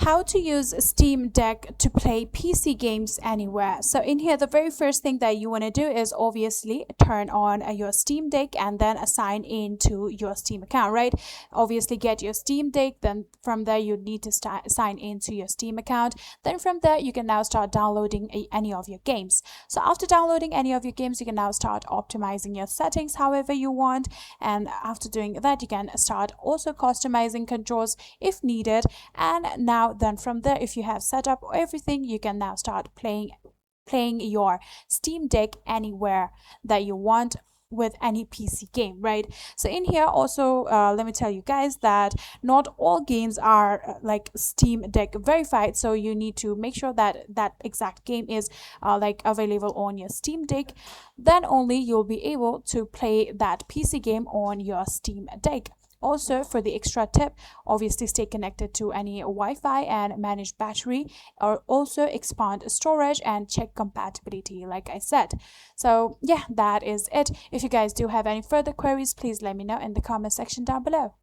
How to use Steam Deck to play PC games anywhere. So in here, the very first thing that you want to do is obviously turn on your Steam Deck and then sign into your Steam account, right? Obviously get your Steam Deck, then from there you need to sign into your Steam account. Then from there you can now start downloading any of your games. So after downloading any of your games, you can now start optimizing your settings however you want, and after doing that you can start also customizing controls if needed. And now then from there, if you have set up everything, you can now start playing your Steam Deck anywhere that you want with any PC game, right? So in here also, let me tell you guys that not all games are like Steam Deck verified, so you need to make sure that that exact game is like available on your Steam Deck. Then only you'll be able to play that PC game on your Steam Deck. Also, for the extra tip, obviously stay connected to any Wi-Fi and manage battery, or also expand storage and check compatibility like I said. So yeah, that is it. If you guys do have any further queries, please let me know in the comment section down below.